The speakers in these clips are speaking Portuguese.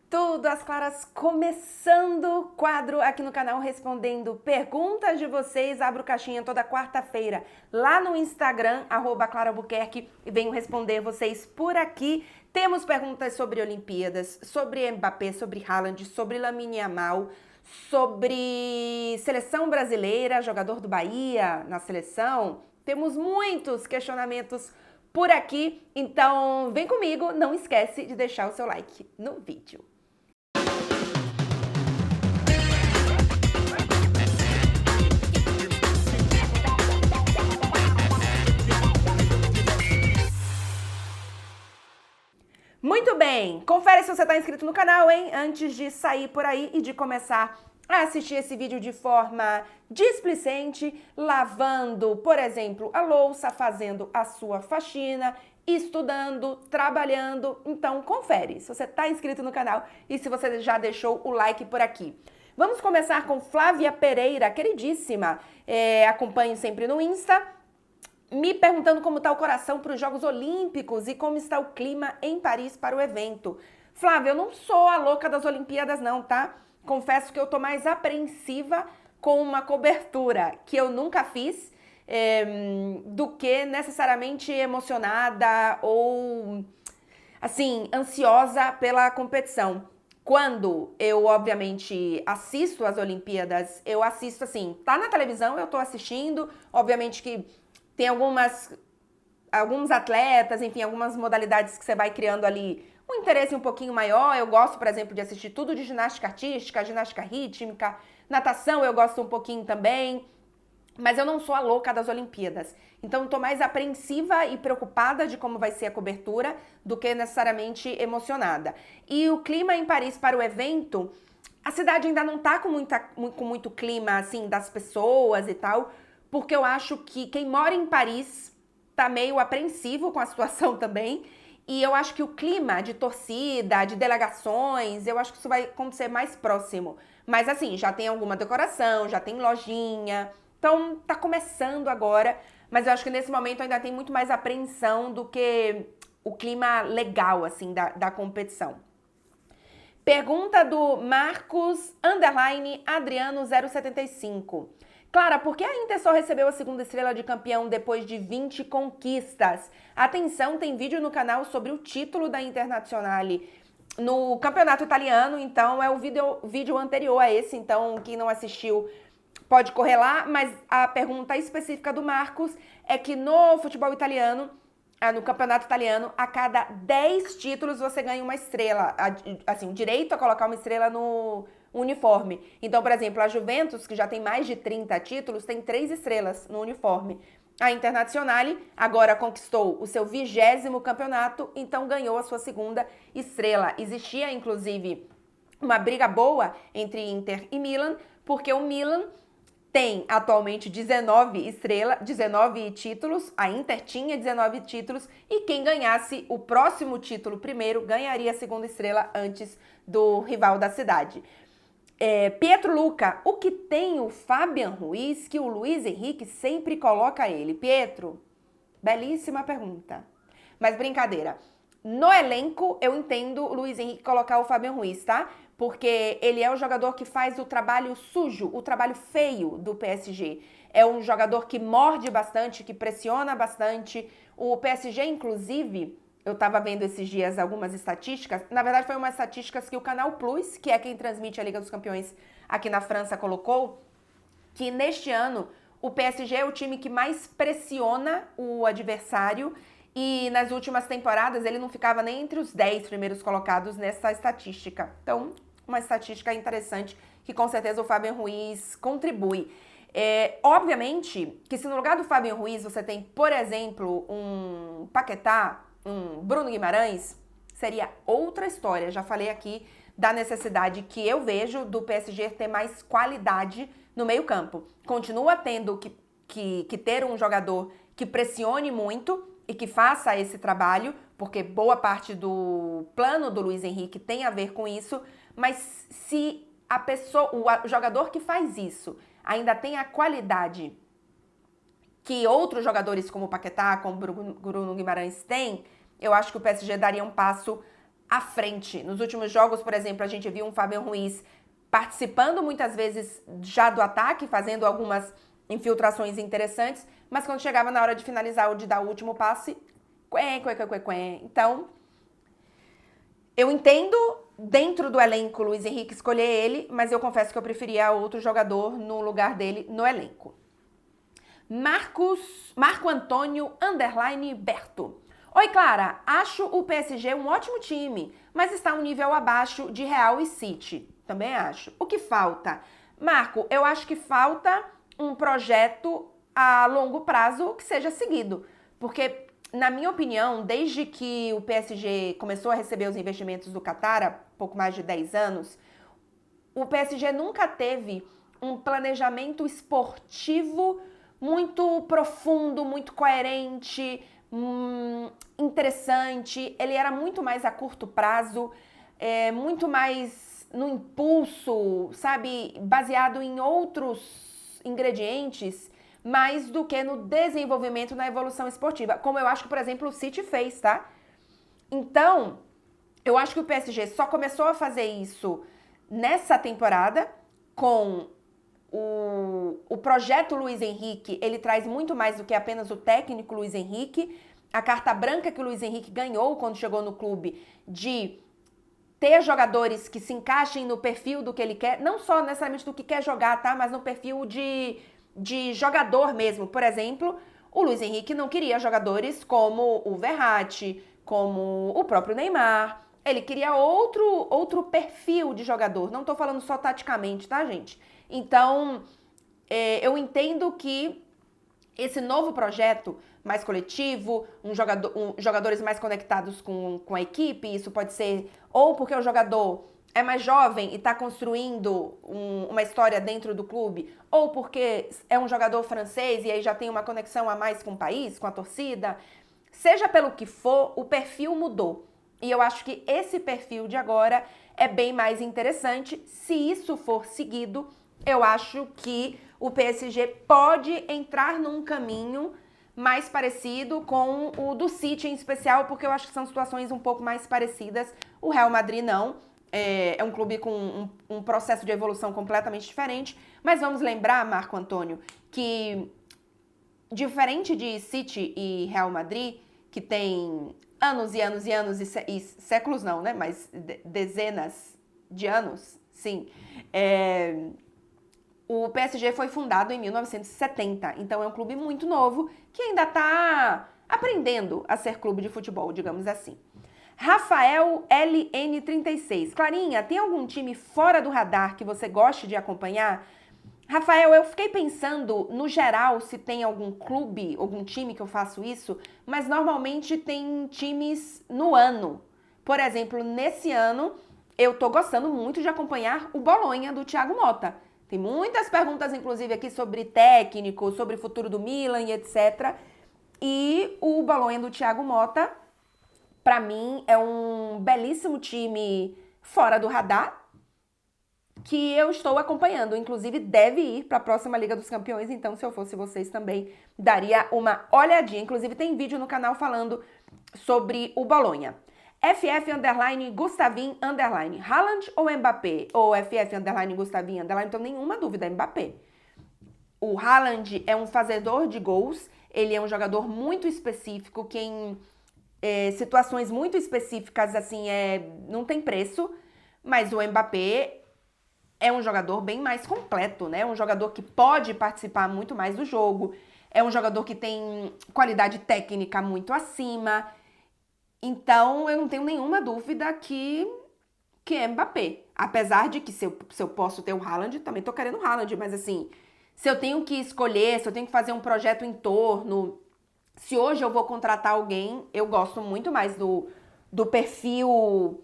Tudo às claras, começando o quadro aqui no canal respondendo perguntas de vocês. Abro caixinha toda quarta-feira lá no Instagram, @clarabuquerque, e venho responder vocês por aqui. Temos perguntas sobre Olimpíadas, sobre Mbappé, sobre Haaland, sobre Lamine Yamal, sobre seleção brasileira, jogador do Bahia na seleção. Temos muitos questionamentos por aqui, então vem comigo, não esquece de deixar o seu like no vídeo. Muito bem, confere se você está inscrito no canal, hein? Antes de sair por aí e de começar a assistir esse vídeo de forma displicente, lavando, por exemplo, a louça, fazendo a sua faxina, estudando, trabalhando. Então, confere se você está inscrito no canal e se você já deixou o like por aqui. Vamos começar com Flávia Pereira, queridíssima. Acompanhe sempre no Insta. Me perguntando como está o coração para os Jogos Olímpicos e como está o clima em Paris para o evento. Flávia, eu não sou a louca das Olimpíadas não, tá? Confesso que eu tô mais apreensiva com uma cobertura que eu nunca fiz do que necessariamente emocionada ou, assim, ansiosa pela competição. Quando eu, obviamente, assisto as Olimpíadas, eu assisto assim, tá na televisão, eu tô assistindo, obviamente que tem alguns atletas, enfim, algumas modalidades que você vai criando ali um interesse um pouquinho maior. Eu gosto, por exemplo, de assistir tudo de ginástica artística, ginástica rítmica, natação eu gosto um pouquinho também, mas eu não sou a louca das Olimpíadas. Então, estou mais apreensiva e preocupada de como vai ser a cobertura do que necessariamente emocionada. E o clima em Paris para o evento, a cidade ainda não tá com muito clima, assim, das pessoas e tal, porque eu acho que quem mora em Paris tá meio apreensivo com a situação também. E eu acho que o clima de torcida, de delegações, eu acho que isso vai acontecer mais próximo. Mas assim, já tem alguma decoração, já tem lojinha. Então tá começando agora, mas eu acho que nesse momento ainda tem muito mais apreensão do que o clima legal, assim, da competição. Pergunta do Marcos_Adriano075. Clara, por que a Inter só recebeu a segunda estrela de campeão depois de 20 conquistas? Atenção, tem vídeo no canal sobre o título da Internazionale no campeonato italiano, então é o vídeo anterior a esse, então quem não assistiu pode correr lá, mas a pergunta específica do Marcos é que no futebol italiano, no campeonato italiano, a cada 10 títulos você ganha uma estrela, assim, o direito a colocar uma estrela no uniforme. Então, por exemplo, a Juventus, que já tem mais de 30 títulos, tem 3 estrelas no uniforme. A Internazionale agora conquistou o seu 20º campeonato, então ganhou a sua segunda estrela. Existia, inclusive, uma briga boa entre Inter e Milan, porque o Milan tem atualmente 19 títulos, a Inter tinha 19 títulos, e quem ganhasse o próximo título primeiro ganharia a segunda estrela antes do rival da cidade. Pietro Luca, o que tem o Fabian Ruiz que o Luiz Henrique sempre coloca ele? Pietro, belíssima pergunta. Mas brincadeira. No elenco, eu entendo o Luiz Henrique colocar o Fabian Ruiz, tá? Porque ele é o jogador que faz o trabalho sujo, o trabalho feio do PSG. É um jogador que morde bastante, que pressiona bastante. O PSG, inclusive, eu tava vendo esses dias algumas estatísticas. Na verdade, foi umas estatísticas que o Canal Plus, que é quem transmite a Liga dos Campeões aqui na França, colocou, que neste ano o PSG é o time que mais pressiona o adversário, e nas últimas temporadas ele não ficava nem entre os 10 primeiros colocados nessa estatística. Então, uma estatística interessante que com certeza o Fabian Ruiz contribui. Obviamente que se no lugar do Fabian Ruiz você tem, por exemplo, um Paquetá, um Bruno Guimarães, seria outra história. Já falei aqui da necessidade que eu vejo do PSG ter mais qualidade no meio-campo. Continua tendo que ter um jogador que pressione muito e que faça esse trabalho, porque boa parte do plano do Luiz Henrique tem a ver com isso, mas se a pessoa, o jogador que faz isso ainda tem a qualidade que outros jogadores como o Paquetá, como o Bruno Guimarães têm, eu acho que o PSG daria um passo à frente. Nos últimos jogos, por exemplo, a gente viu um Fabian Ruiz participando muitas vezes já do ataque, fazendo algumas infiltrações interessantes, mas quando chegava na hora de finalizar ou de dar o último passe, Então, eu entendo dentro do elenco Luiz Henrique escolher ele, mas eu confesso que eu preferia outro jogador no lugar dele no elenco. Marco Antônio Berto. Oi, Clara, acho o PSG um ótimo time, mas está um nível abaixo de Real e City. Também acho. O que falta? Marco, eu acho que falta um projeto a longo prazo que seja seguido. Porque, na minha opinião, desde que o PSG começou a receber os investimentos do Qatar, há pouco mais de 10 anos, o PSG nunca teve um planejamento esportivo muito profundo, muito coerente, interessante. Ele era muito mais a curto prazo, muito mais no impulso, sabe, baseado em outros ingredientes, mais do que no desenvolvimento, na evolução esportiva, como eu acho que, por exemplo, o City fez, tá? Então, eu acho que o PSG só começou a fazer isso nessa temporada com o projeto Luiz Henrique. Ele traz muito mais do que apenas o técnico Luiz Henrique. A carta branca que o Luiz Henrique ganhou quando chegou no clube de ter jogadores que se encaixem no perfil do que ele quer, não só necessariamente do que quer jogar, tá? Mas no perfil de jogador mesmo. Por exemplo, o Luiz Henrique não queria jogadores como o Verratti, como o próprio Neymar. Ele queria outro perfil de jogador. Não tô falando só taticamente, tá, gente? Então, eu entendo que esse novo projeto mais coletivo, jogadores mais conectados com a equipe, isso pode ser ou porque o jogador é mais jovem e está construindo uma história dentro do clube, ou porque é um jogador francês e aí já tem uma conexão a mais com o país, com a torcida. Seja pelo que for, o perfil mudou. E eu acho que esse perfil de agora é bem mais interessante. Se isso for seguido, eu acho que o PSG pode entrar num caminho mais parecido com o do City em especial, porque eu acho que são situações um pouco mais parecidas. O Real Madrid não. É um clube com um processo de evolução completamente diferente. Mas vamos lembrar, Marco Antônio, que diferente de City e Real Madrid, que tem anos e anos e anos e séculos não, né? Mas dezenas de anos, sim. O PSG foi fundado em 1970, então é um clube muito novo que ainda está aprendendo a ser clube de futebol, digamos assim. Rafael LN36. Clarinha, tem algum time fora do radar que você goste de acompanhar? Rafael, eu fiquei pensando, no geral, se tem algum clube, algum time que eu faço isso, mas normalmente tem times no ano. Por exemplo, nesse ano, eu tô gostando muito de acompanhar o Bolonha, do Thiago Motta. Tem muitas perguntas, inclusive, aqui sobre técnico, sobre o futuro do Milan e etc. E o Bolonha do Thiago Motta, pra mim, é um belíssimo time fora do radar, que eu estou acompanhando. Inclusive, deve ir para a próxima Liga dos Campeões. Então, se eu fosse vocês também, daria uma olhadinha. Inclusive, tem vídeo no canal falando sobre o Bolonha. FF_Gustavin_, Haaland ou Mbappé? Ou FF_Gustavin_, não tenho nenhuma dúvida, Mbappé. O Haaland é um fazedor de gols, ele é um jogador muito específico, que em situações muito específicas, assim, não tem preço, mas o Mbappé é um jogador bem mais completo, né? Um jogador que pode participar muito mais do jogo, é um jogador que tem qualidade técnica muito acima. Então, eu não tenho nenhuma dúvida que é Mbappé. Apesar de que se eu posso ter o Haaland, também tô querendo o Haaland. Mas assim, se eu tenho que escolher, se eu tenho que fazer um projeto em torno, se hoje eu vou contratar alguém, eu gosto muito mais do perfil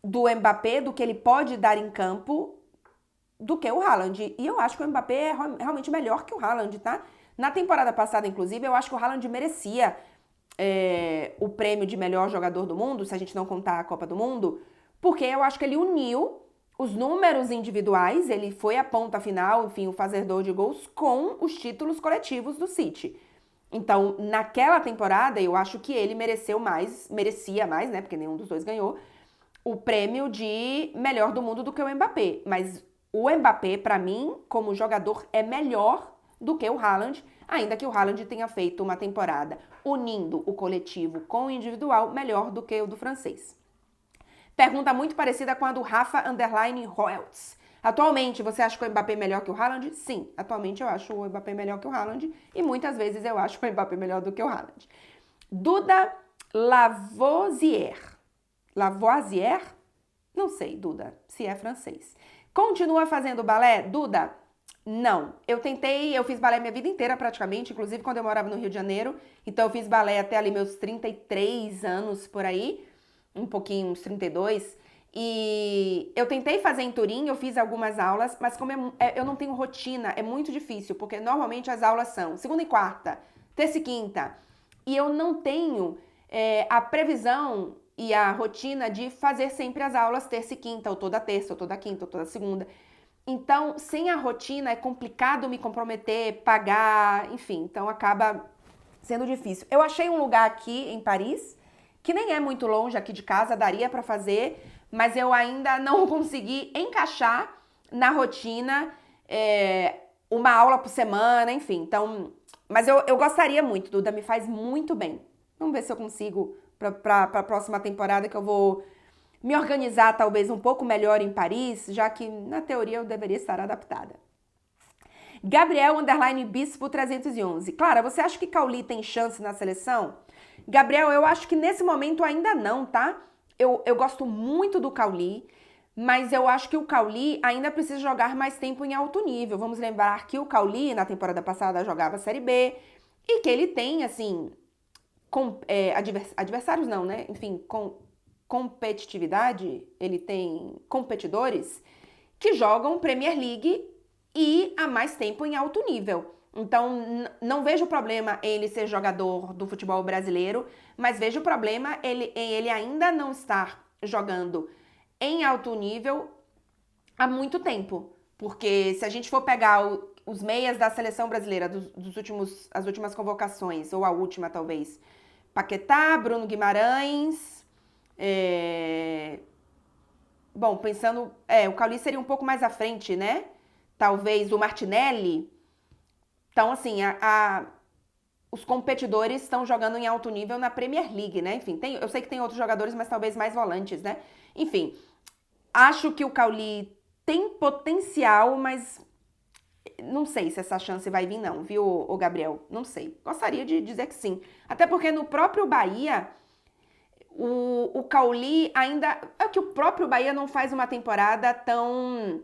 do Mbappé, do que ele pode dar em campo, do que o Haaland. E eu acho que o Mbappé é realmente melhor que o Haaland, tá? Na temporada passada, inclusive, eu acho que o Haaland merecia o prêmio de melhor jogador do mundo, se a gente não contar a Copa do Mundo, porque eu acho que ele uniu os números individuais, ele foi a ponta final, enfim, o fazedor de gols, com os títulos coletivos do City. Então, naquela temporada, eu acho que ele merecia mais, né? Porque nenhum dos dois ganhou, o prêmio de melhor do mundo do que o Mbappé. Mas o Mbappé, pra mim, como jogador, é melhor do que o Haaland, ainda que o Haaland tenha feito uma temporada unindo o coletivo com o individual melhor do que o do francês. Pergunta muito parecida com a do Rafa Roeltz. Atualmente, você acha que o Mbappé é melhor que o Haaland? Sim, atualmente eu acho o Mbappé melhor que o Haaland e muitas vezes eu acho o Mbappé melhor do que o Haaland. Duda Lavoisier. Lavoisier? Não sei, Duda, se é francês. Continua fazendo balé? Duda, não. Eu fiz balé minha vida inteira praticamente, inclusive quando eu morava no Rio de Janeiro. Então eu fiz balé até ali meus 33 anos por aí, um pouquinho, uns 32. E eu tentei fazer em Turim, eu fiz algumas aulas, mas como eu não tenho rotina, é muito difícil, porque normalmente as aulas são segunda e quarta, terça e quinta. E eu não tenho a previsão e a rotina de fazer sempre as aulas terça e quinta, ou toda terça, ou toda quinta, ou toda segunda. Então, sem a rotina é complicado me comprometer, pagar, enfim, então acaba sendo difícil. Eu achei um lugar aqui em Paris, que nem é muito longe aqui de casa, daria pra fazer, mas eu ainda não consegui encaixar na rotina uma aula por semana, enfim. Então, mas eu gostaria muito, Duda, me faz muito bem. Vamos ver se eu consigo para a próxima temporada, que eu vou me organizar talvez um pouco melhor em Paris, já que na teoria eu deveria estar adaptada. Gabriel Bispo 311. Clara, você acha que Cauli tem chance na seleção? Gabriel, eu acho que nesse momento ainda não, tá? Eu gosto muito do Cauli, mas eu acho que o Cauli ainda precisa jogar mais tempo em alto nível. Vamos lembrar que o Cauli, na temporada passada, jogava Série B e que ele tem, assim, adversários não, né? Enfim, competitividade, ele tem competidores que jogam Premier League e há mais tempo em alto nível. Então, não vejo problema em ele ser jogador do futebol brasileiro, mas vejo problema em ele ainda não estar jogando em alto nível há muito tempo. Porque se a gente for pegar os meias da seleção brasileira as últimas convocações, ou a última talvez, Paquetá, Bruno Guimarães, bom, pensando, o Cauli seria um pouco mais à frente, né? Talvez o Martinelli. Então, assim, os competidores estão jogando em alto nível na Premier League, né? Enfim, eu sei que tem outros jogadores, mas talvez mais volantes, né? Enfim, acho que o Cauli tem potencial, mas não sei se essa chance vai vir não, viu, o Gabriel? Não sei. Gostaria de dizer que sim. Até porque no próprio Bahia, o Cauli ainda... É que o próprio Bahia não faz uma temporada tão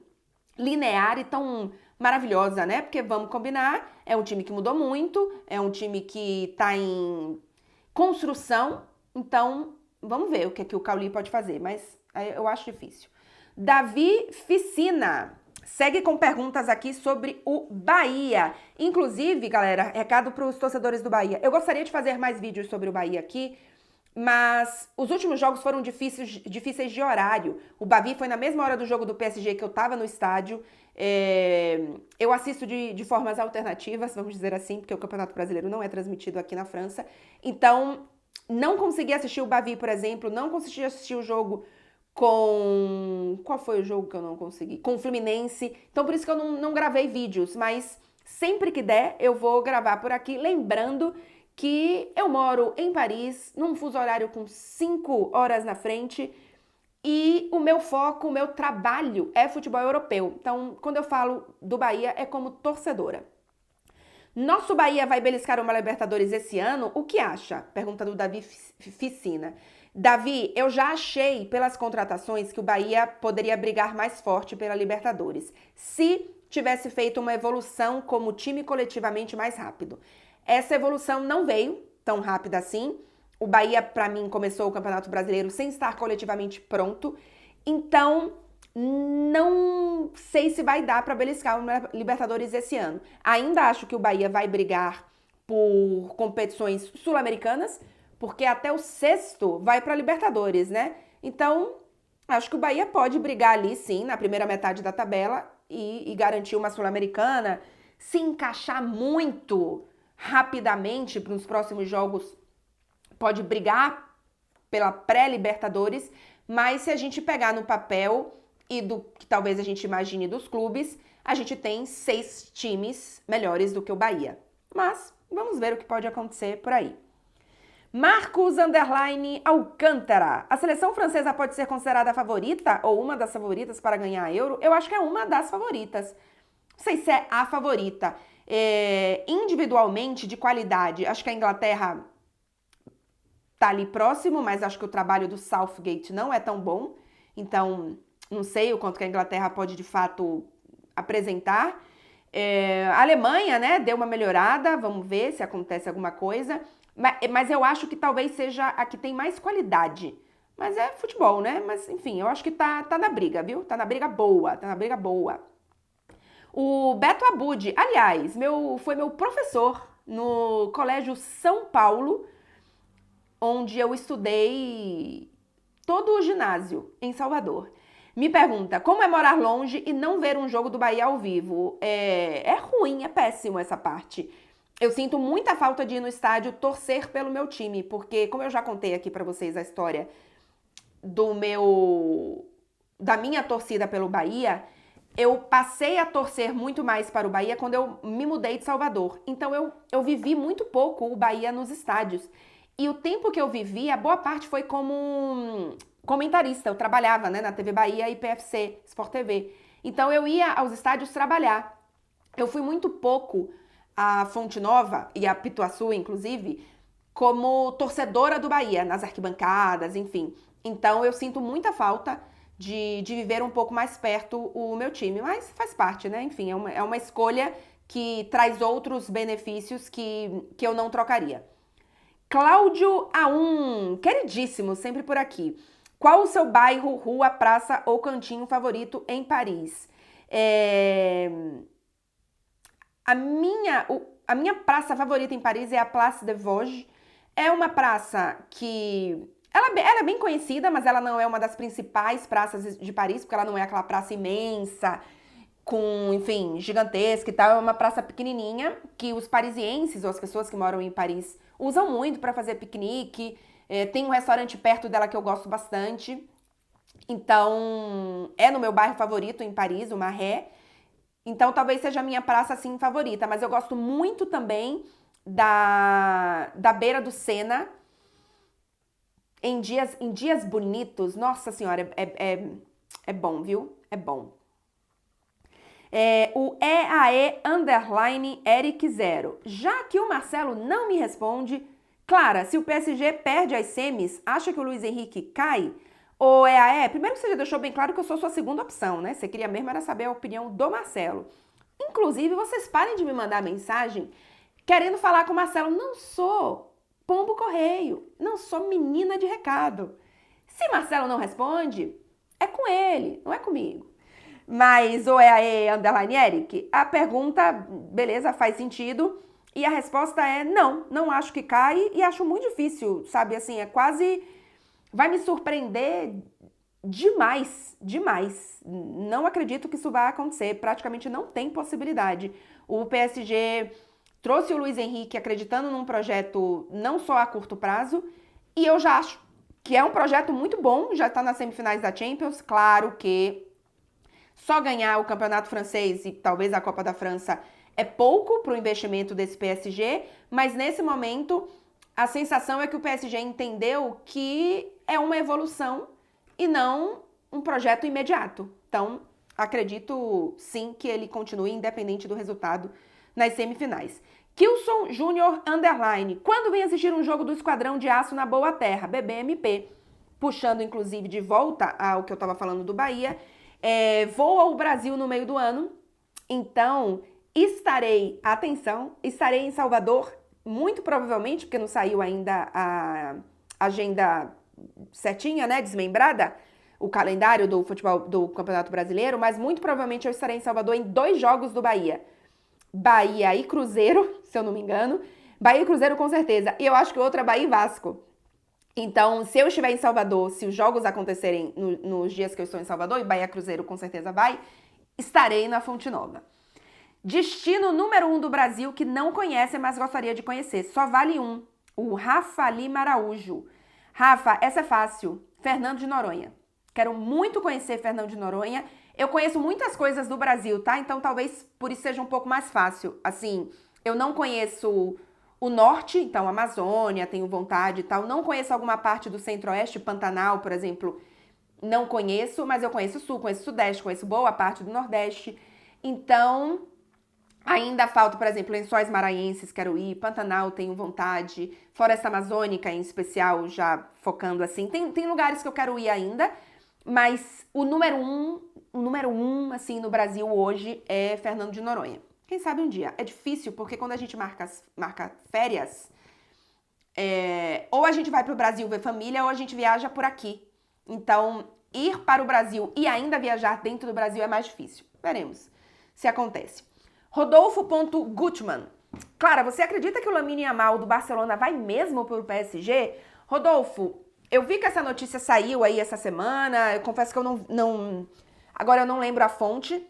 linear e tão maravilhosa, né? Porque vamos combinar, é um time que mudou muito, é um time que tá em construção, então vamos ver o que o Cauli pode fazer, mas eu acho difícil. Davi Ficina segue com perguntas aqui sobre o Bahia. Inclusive, galera, recado para os torcedores do Bahia. Eu gostaria de fazer mais vídeos sobre o Bahia aqui, mas os últimos jogos foram difíceis de horário. O Bavi foi na mesma hora do jogo do PSG que eu tava no estádio. Eu assisto de formas alternativas, vamos dizer assim, porque o Campeonato Brasileiro não é transmitido aqui na França. Então, não consegui assistir o Bavi, por exemplo, não consegui assistir o jogo com... Qual foi o jogo que eu não consegui? Com o Fluminense. Então, por isso que eu não gravei vídeos, mas sempre que der, eu vou gravar por aqui, lembrando que eu moro em Paris, num fuso horário com 5 horas na frente, e o meu foco, o meu trabalho é futebol europeu. Então, quando eu falo do Bahia, é como torcedora. Nosso Bahia vai beliscar uma Libertadores esse ano? O que acha? Pergunta do Davi Ficina. Davi, eu já achei pelas contratações que o Bahia poderia brigar mais forte pela Libertadores, se tivesse feito uma evolução como time coletivamente mais rápido. Essa evolução não veio tão rápida assim. O Bahia, para mim, começou o Campeonato Brasileiro sem estar coletivamente pronto. Então, não sei se vai dar para beliscar o Libertadores esse ano. Ainda acho que o Bahia vai brigar por competições sul-americanas, porque até o sexto vai para Libertadores, né? Então, acho que o Bahia pode brigar ali, sim, na primeira metade da tabela e garantir uma sul-americana, se encaixar muito rapidamente para os próximos jogos, pode brigar pela pré-Libertadores, mas se a gente pegar no papel e do que talvez a gente imagine dos clubes, a gente tem 6 times melhores do que o Bahia. Mas vamos ver o que pode acontecer por aí. Marcos Alcântara. A seleção francesa pode ser considerada a favorita ou uma das favoritas para ganhar a Euro? Eu acho que é uma das favoritas. Não sei se é a favorita. Individualmente, de qualidade, acho que a Inglaterra tá ali próximo, mas acho que o trabalho do Southgate não é tão bom. Então, não sei o quanto que a Inglaterra pode, de fato, apresentar. A Alemanha, né, deu uma melhorada. Vamos ver se acontece alguma coisa. Mas eu acho que talvez seja a que tem mais qualidade. Mas é futebol, né? Mas, enfim, eu acho que tá na briga, viu? Tá na briga boa. O Beto Abud, aliás, foi meu professor no Colégio São Paulo, onde eu estudei todo o ginásio em Salvador. Me pergunta, como é morar longe e não ver um jogo do Bahia ao vivo? É ruim, é péssimo essa parte. Eu sinto muita falta de ir no estádio torcer pelo meu time, porque, como eu já contei aqui pra vocês a história da minha torcida pelo Bahia, eu passei a torcer muito mais para o Bahia quando eu me mudei de Salvador. Então eu vivi muito pouco o Bahia nos estádios. E o tempo que eu vivi, a boa parte foi como comentarista. Eu trabalhava, né, na TV Bahia e PFC, Sport TV. Então eu ia aos estádios trabalhar. Eu fui muito pouco a Fonte Nova e a Pituaçu, inclusive, como torcedora do Bahia, nas arquibancadas, enfim. Então eu sinto muita falta de viver um pouco mais perto o meu time, mas faz parte, né? Enfim, é uma escolha que traz outros benefícios que eu não trocaria. Cláudio A1, queridíssimo, sempre por aqui. Qual o seu bairro, rua, praça ou cantinho favorito em Paris? A minha praça favorita em Paris é a Place des Vosges. É uma praça que... Ela é bem conhecida, mas ela não é uma das principais praças de Paris, porque ela não é aquela praça imensa, com, enfim, gigantesca e tal. É uma praça pequenininha que os parisienses, ou as pessoas que moram em Paris, usam muito para fazer piquenique. Tem um restaurante perto dela que eu gosto bastante. Então, é no meu bairro favorito em Paris, o Marais. Então, talvez seja a minha praça, assim, favorita. Mas eu gosto muito também da beira do Sena. Em dias bonitos, nossa senhora, é bom, viu? É bom. O EAE_Eric0. Já que o Marcelo não me responde, Clara, se o PSG perde as semis, acha que o Luiz Henrique cai? Ô EAE, primeiro que você já deixou bem claro que eu sou sua segunda opção, né? Você queria mesmo era saber a opinião do Marcelo. Inclusive, vocês parem de me mandar mensagem querendo falar com o Marcelo. Não sou pombo correio, não sou menina de recado. Se Marcelo não responde, é com ele, não é comigo. Mas o EAE_Eric, a pergunta, beleza, faz sentido. E a resposta é não acho que cai e acho muito difícil, sabe? Assim, é quase... Vai me surpreender demais. Não acredito que isso vai acontecer, praticamente não tem possibilidade. O PSG trouxe o Luiz Henrique acreditando num projeto não só a curto prazo, e eu já acho que é um projeto muito bom, já está nas semifinais da Champions. Claro que só ganhar o campeonato francês e talvez a Copa da França é pouco para o investimento desse PSG, mas nesse momento a sensação é que o PSG entendeu que é uma evolução e não um projeto imediato. Então, acredito sim que ele continue independente do resultado nas semifinais. Kilson Júnior _, quando vem assistir um jogo do Esquadrão de Aço na Boa Terra, BBMP, puxando inclusive de volta ao que eu estava falando do Bahia, vou ao Brasil no meio do ano, então estarei em Salvador, muito provavelmente, porque não saiu ainda a agenda certinha, né, desmembrada, o calendário do futebol do Campeonato Brasileiro, mas muito provavelmente eu estarei em Salvador em 2 jogos do Bahia. Bahia e Cruzeiro, se eu não me engano. Bahia e Cruzeiro com certeza. E eu acho que o outro é Bahia e Vasco. Então, se eu estiver em Salvador, se os jogos acontecerem nos dias que eu estou em Salvador, e Bahia e Cruzeiro com certeza vai, estarei na Fonte Nova. Destino número 1 do Brasil que não conhece, mas gostaria de conhecer. Só vale um. O Rafa Lima Araújo. Rafa, essa é fácil. Fernando de Noronha. Quero muito conhecer Fernando de Noronha. Eu conheço muitas coisas do Brasil, tá? Então talvez por isso seja um pouco mais fácil. Assim, eu não conheço o norte, então Amazônia, tenho vontade e tal. Não conheço alguma parte do centro-oeste, Pantanal, por exemplo. Não conheço, mas eu conheço o sul, conheço o sudeste, conheço boa parte do nordeste. Então, ainda falta, por exemplo, Lençóis Maranhenses, quero ir. Pantanal, tenho vontade. Floresta Amazônica, em especial, já focando assim. Tem lugares que eu quero ir ainda, mas o número um, assim, no Brasil hoje é Fernando de Noronha. Quem sabe um dia. É difícil, porque quando a gente marca férias, ou a gente vai pro Brasil ver família, ou a gente viaja por aqui. Então, ir para o Brasil e ainda viajar dentro do Brasil é mais difícil. Veremos se acontece. Rodolfo.Gutmann. Clara, você acredita que o Lamine Yamal do Barcelona vai mesmo pro PSG? Rodolfo, eu vi que essa notícia saiu aí essa semana, eu confesso que eu agora eu não lembro a fonte,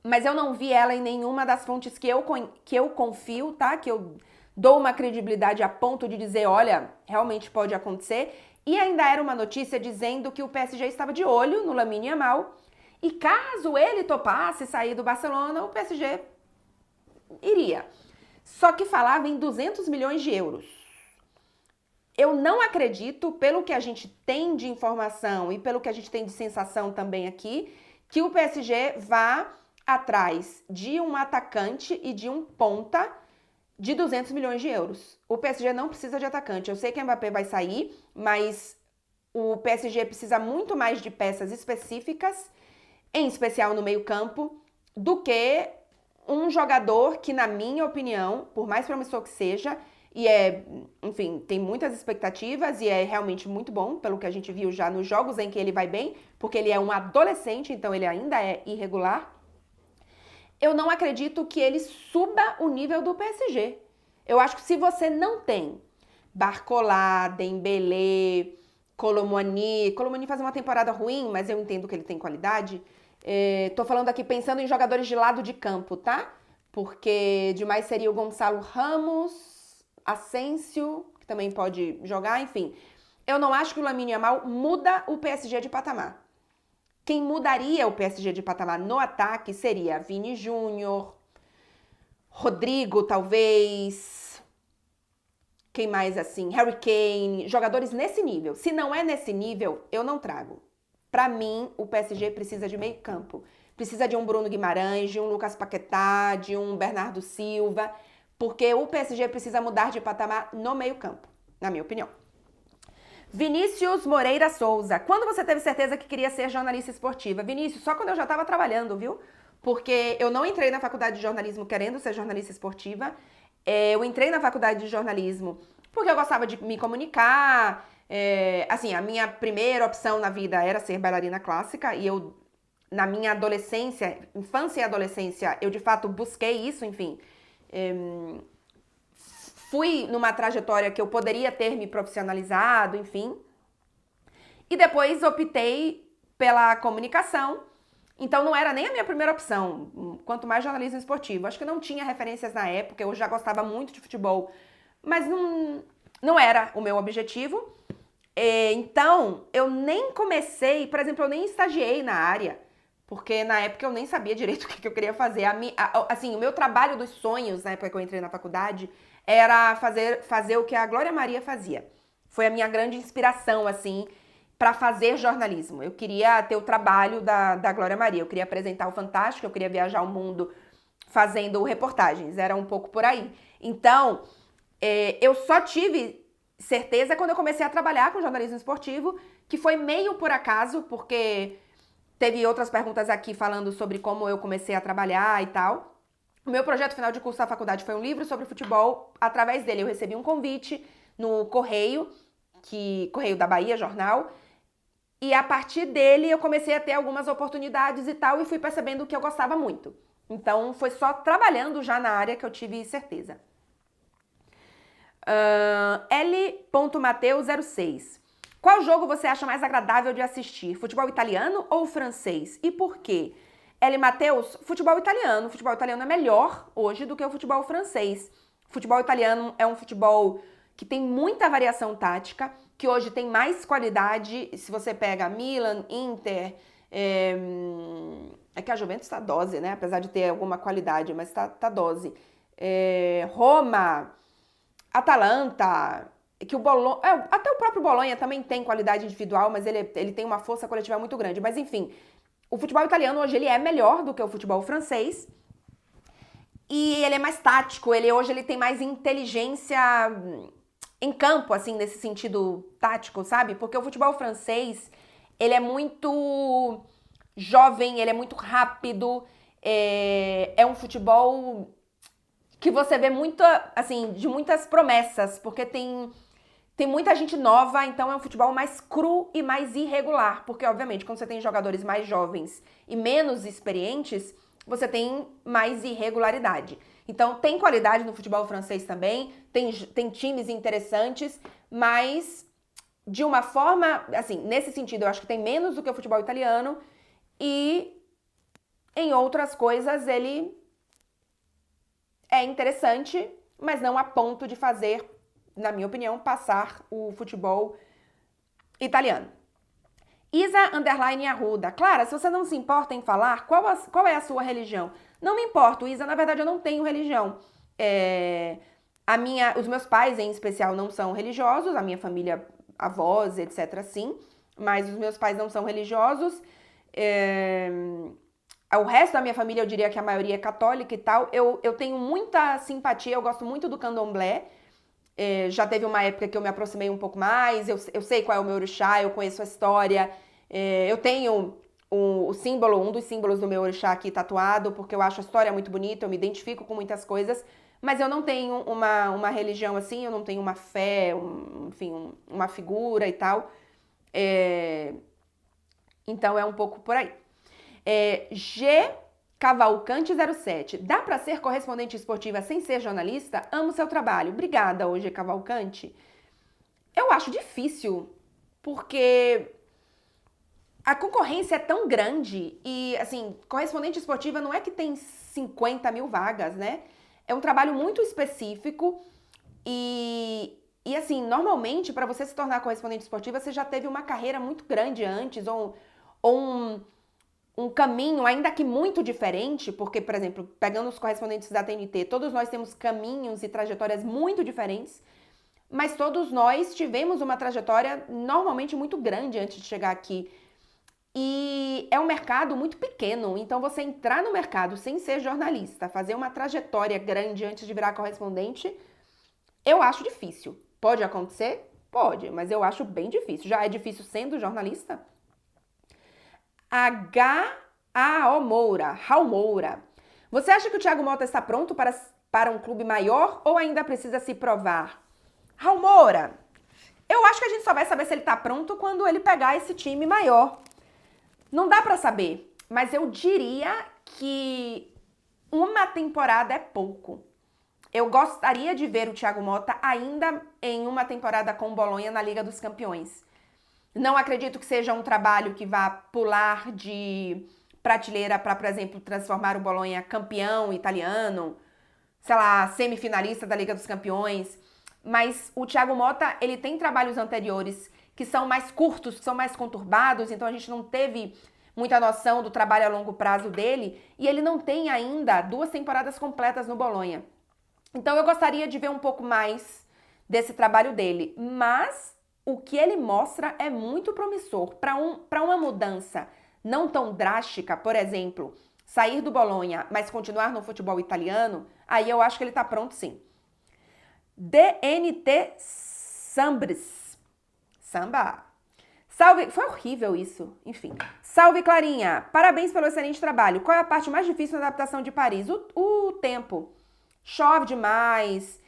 mas eu não vi ela em nenhuma das fontes que eu confio, tá? Que eu dou uma credibilidade a ponto de dizer, olha, realmente pode acontecer. E ainda era uma notícia dizendo que o PSG estava de olho no Lamine Yamal e caso ele topasse sair do Barcelona, o PSG iria. Só que falava em 200 milhões de euros. Eu não acredito, pelo que a gente tem de informação e pelo que a gente tem de sensação também aqui, que o PSG vá atrás de um atacante e de um ponta de 200 milhões de euros. O PSG não precisa de atacante. Eu sei que o Mbappé vai sair, mas o PSG precisa muito mais de peças específicas, em especial no meio-campo, do que um jogador que, na minha opinião, por mais promissor que seja, e enfim, tem muitas expectativas e é realmente muito bom, pelo que a gente viu já nos jogos em que ele vai bem, porque ele é um adolescente, então ele ainda é irregular. Eu não acredito que ele suba o nível do PSG. Eu acho que se você não tem Barcola, Dembélé, Colomani faz uma temporada ruim, mas eu entendo que ele tem qualidade. Tô falando aqui pensando em jogadores de lado de campo, tá? Porque demais seria o Gonçalo Ramos, Asensio, que também pode jogar, enfim. Eu não acho que o Lamine Yamal muda o PSG de patamar. Quem mudaria o PSG de patamar no ataque seria Vini Júnior, Rodrigo, talvez. Quem mais assim? Harry Kane, jogadores nesse nível. Se não é nesse nível, eu não trago. Pra mim, o PSG precisa de meio campo. Precisa de um Bruno Guimarães, de um Lucas Paquetá, de um Bernardo Silva, porque o PSG precisa mudar de patamar no meio campo, na minha opinião. Vinícius Moreira Souza. Quando você teve certeza que queria ser jornalista esportiva? Vinícius, só quando eu já estava trabalhando, viu? Porque eu não entrei na faculdade de jornalismo querendo ser jornalista esportiva. Eu entrei na faculdade de jornalismo porque eu gostava de me comunicar. Assim, a minha primeira opção na vida era ser bailarina clássica. E eu, na minha adolescência, infância e adolescência, eu de fato busquei isso, enfim. Fui numa trajetória que eu poderia ter me profissionalizado, enfim. E depois optei pela comunicação. Então não era nem a minha primeira opção, quanto mais jornalismo esportivo. Acho que não tinha referências na época, eu já gostava muito de futebol, mas não era o meu objetivo. Então eu nem comecei, por exemplo, eu nem estagiei na área, porque na época eu nem sabia direito o que eu queria fazer. Assim, o meu trabalho dos sonhos, na época que eu entrei na faculdade, era fazer o que a Glória Maria fazia. Foi a minha grande inspiração, assim, para fazer jornalismo. Eu queria ter o trabalho da Glória Maria, eu queria apresentar o Fantástico, eu queria viajar o mundo fazendo reportagens, era um pouco por aí. Então, eu só tive certeza quando eu comecei a trabalhar com jornalismo esportivo, que foi meio por acaso, porque teve outras perguntas aqui falando sobre como eu comecei a trabalhar e tal. O meu projeto final de curso da faculdade foi um livro sobre futebol. Através dele eu recebi um convite no Correio da Bahia, jornal. E a partir dele eu comecei a ter algumas oportunidades e tal, e fui percebendo que eu gostava muito. Então foi só trabalhando já na área que eu tive certeza. L.Mateu06. Qual jogo você acha mais agradável de assistir? Futebol italiano ou francês? E por quê? Eli Matheus, futebol italiano. O futebol italiano é melhor hoje do que o futebol francês. O futebol italiano é um futebol que tem muita variação tática, que hoje tem mais qualidade. Se você pega Milan, Inter, é que a Juventus tá dose, né? Apesar de ter alguma qualidade, mas tá dose. Roma, Atalanta, que o Bolonha, até o próprio Bolonha também tem qualidade individual, mas ele tem uma força coletiva muito grande. Mas enfim, o futebol italiano hoje ele é melhor do que o futebol francês e ele é mais tático. Hoje ele tem mais inteligência em campo, assim, nesse sentido tático, sabe? Porque o futebol francês ele é muito jovem, ele é muito rápido, é um futebol que você vê muito, assim, de muitas promessas, porque tem muita gente nova, então é um futebol mais cru e mais irregular. Porque, obviamente, quando você tem jogadores mais jovens e menos experientes, você tem mais irregularidade. Então, tem qualidade no futebol francês também, tem times interessantes, mas de uma forma, assim, nesse sentido, eu acho que tem menos do que o futebol italiano e em outras coisas ele é interessante, mas não a ponto de fazer, na minha opinião, passar o futebol italiano. Isa_Arruda. Clara, se você não se importa em falar, qual é a sua religião? Não me importo, Isa, na verdade eu não tenho religião. Os meus pais, em especial, não são religiosos, a minha família, avós, etc, sim, mas os meus pais não são religiosos. O resto da minha família, eu diria que a maioria é católica e tal. Eu tenho muita simpatia, eu gosto muito do candomblé. Já teve uma época que eu me aproximei um pouco mais, eu sei qual é o meu orixá, eu conheço a história. Eu tenho um dos símbolos do meu orixá aqui tatuado, porque eu acho a história muito bonita, eu me identifico com muitas coisas, mas eu não tenho uma religião assim, eu não tenho uma fé, enfim, uma figura e tal. Então é um pouco por aí. G Cavalcante 07. Dá para ser correspondente esportiva sem ser jornalista? Amo seu trabalho. Obrigada, G Cavalcante. Eu acho difícil, porque a concorrência é tão grande e, assim, correspondente esportiva não é que tem 50 mil vagas, né? É um trabalho muito específico e assim, normalmente, para você se tornar correspondente esportiva, você já teve uma carreira muito grande antes ou um caminho, ainda que muito diferente, porque, por exemplo, pegando os correspondentes da TNT, todos nós temos caminhos e trajetórias muito diferentes, mas todos nós tivemos uma trajetória normalmente muito grande antes de chegar aqui. E é um mercado muito pequeno, então você entrar no mercado sem ser jornalista, fazer uma trajetória grande antes de virar correspondente, eu acho difícil. Pode acontecer? Pode, mas eu acho bem difícil. Já é difícil sendo jornalista? Raul Moura. Você acha que o Thiago Mota está pronto para um clube maior ou ainda precisa se provar? Raul Moura, eu acho que a gente só vai saber se ele está pronto quando ele pegar esse time maior. Não dá para saber, mas eu diria que uma temporada é pouco. Eu gostaria de ver o Thiago Mota ainda em uma temporada com o Bolonha na Liga dos Campeões. Não acredito que seja um trabalho que vá pular de prateleira para, por exemplo, transformar o Bolonha campeão italiano, sei lá, semifinalista da Liga dos Campeões. Mas o Thiago Mota, ele tem trabalhos anteriores que são mais curtos, que são mais conturbados, então a gente não teve muita noção do trabalho a longo prazo dele, e ele não tem ainda 2 temporadas completas no Bolonha. Então eu gostaria de ver um pouco mais desse trabalho dele, mas o que ele mostra é muito promissor. Para uma mudança não tão drástica, por exemplo, sair do Bolonha, mas continuar no futebol italiano, aí eu acho que ele tá pronto sim. DNT Samba. Salve, foi horrível isso, enfim. Salve, Clarinha, parabéns pelo excelente trabalho. Qual é a parte mais difícil na adaptação de Paris? O tempo. Chove demais,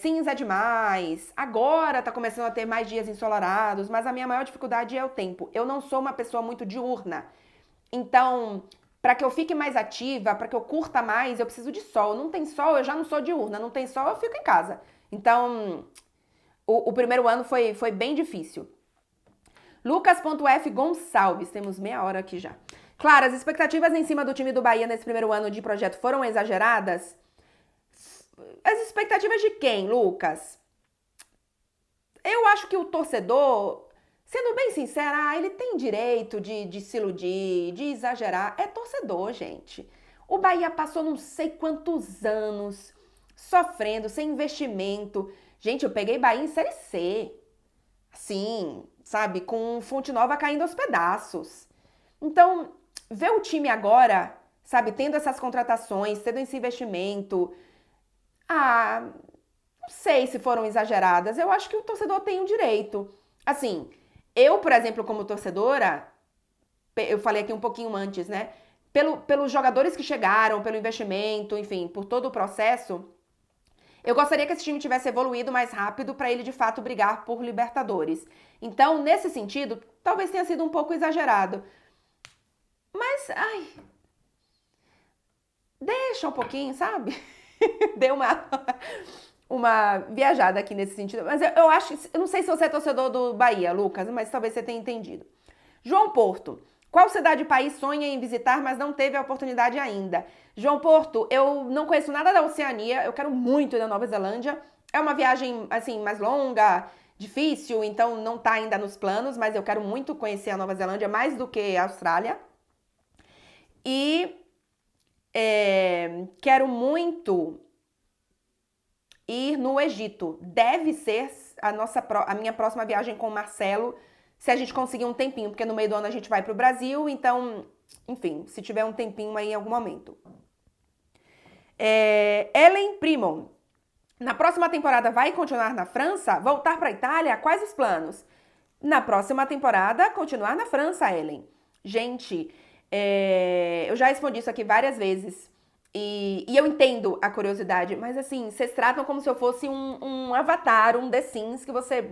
cinza demais. Agora tá começando a ter mais dias ensolarados, mas a minha maior dificuldade é o tempo. Eu não sou uma pessoa muito diurna. Então, para que eu fique mais ativa, para que eu curta mais, eu preciso de sol. Não tem sol, eu já não sou diurna. Não tem sol, eu fico em casa. Então, o primeiro ano foi bem difícil. Lucas.f Gonçalves, temos meia hora aqui já. Claro, as expectativas em cima do time do Bahia nesse primeiro ano de projeto foram exageradas. As expectativas de quem, Lucas? Eu acho que o torcedor, sendo bem sincera, ele tem direito de se iludir, de exagerar. É torcedor, gente. O Bahia passou não sei quantos anos sofrendo, sem investimento. Gente, eu peguei Bahia em Série C. Sim, sabe? Com Fonte Nova caindo aos pedaços. Então, ver o time agora, sabe, tendo essas contratações, tendo esse investimento, não sei se foram exageradas. Eu acho que o torcedor tem o direito. Assim, eu, por exemplo, como torcedora, eu falei aqui um pouquinho antes, né? Pelos jogadores que chegaram, pelo investimento, enfim, por todo o processo, eu gostaria que esse time tivesse evoluído mais rápido para ele de fato brigar por Libertadores. Então, nesse sentido, talvez tenha sido um pouco exagerado. Mas, deixa um pouquinho, sabe? Deu uma viajada aqui nesse sentido. Mas eu acho, eu não sei se você é torcedor do Bahia, Lucas, mas talvez você tenha entendido. João Porto. Qual cidade e país sonha em visitar, mas não teve a oportunidade ainda? João Porto, eu não conheço nada da Oceania, eu quero muito ir na Nova Zelândia. É uma viagem, assim, mais longa, difícil, então não tá ainda nos planos, mas eu quero muito conhecer a Nova Zelândia, mais do que a Austrália. E quero muito ir no Egito. Deve ser a minha próxima viagem com o Marcelo, se a gente conseguir um tempinho, porque no meio do ano a gente vai pro Brasil, então, enfim, se tiver um tempinho aí em algum momento. Ellen Primon. Na próxima temporada vai continuar na França? Voltar pra Itália? Quais os planos? Na próxima temporada, continuar na França, Ellen. Gente, eu já respondi isso aqui várias vezes. E eu entendo a curiosidade, mas assim, vocês tratam como se eu fosse um avatar, um The Sims, que você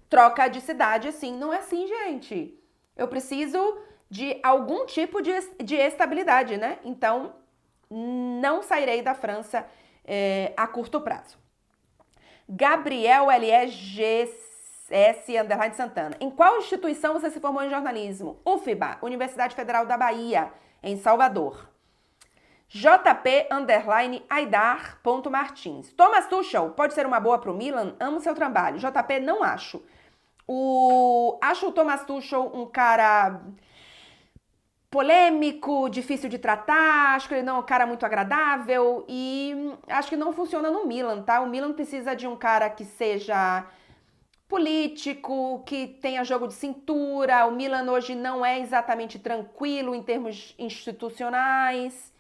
troca de cidade assim. Não é assim, gente. Eu preciso de algum tipo de estabilidade, né? Então, não sairei da França a curto prazo. Gabriel LEGS Underline Santana. Em qual instituição você se formou em jornalismo? UFBA, Universidade Federal da Bahia, em Salvador. JP Underline Aidar.Martins. Thomas Tuchel pode ser uma boa pro Milan? Amo seu trabalho. JP, não acho. Acho o Thomas Tuchel um cara polêmico, difícil de tratar, acho que ele não é um cara muito agradável e acho que não funciona no Milan, tá? O Milan precisa de um cara que seja político, que tenha jogo de cintura. O Milan hoje não é exatamente tranquilo em termos institucionais.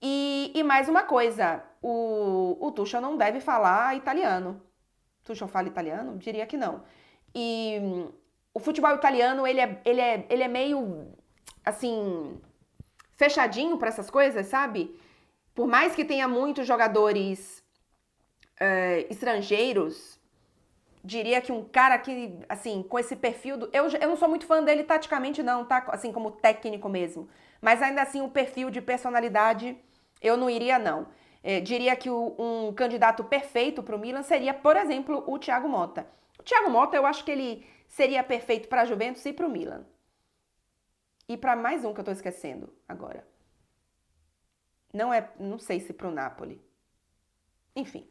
E mais uma coisa, o Tuchel não deve falar italiano. Tuchel fala italiano? Diria que não. E o futebol italiano, ele é meio, assim, fechadinho para essas coisas, sabe? Por mais que tenha muitos jogadores estrangeiros, diria que um cara que, assim, com esse perfil... Eu não sou muito fã dele taticamente, não, tá? Assim, como técnico mesmo. Mas ainda assim, o perfil de personalidade, eu não iria, não. Diria que um candidato perfeito para o Milan seria, por exemplo, o Thiago Motta. O Thiago Motta, eu acho que ele seria perfeito para a Juventus e para o Milan. E para mais um que eu tô esquecendo agora. Não sei se para o Napoli. Enfim.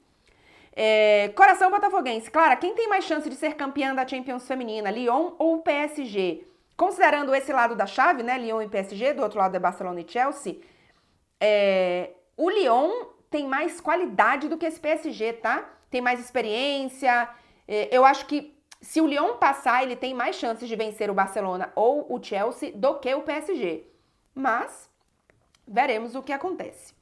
Coração botafoguense. Clara, quem tem mais chance de ser campeã da Champions feminina, Lyon ou PSG? Considerando esse lado da chave, né, Lyon e PSG, do outro lado é Barcelona e Chelsea, o Lyon tem mais qualidade do que esse PSG, tá? Tem mais experiência. Eu acho que se o Lyon passar, ele tem mais chances de vencer o Barcelona ou o Chelsea do que o PSG. Mas veremos o que acontece.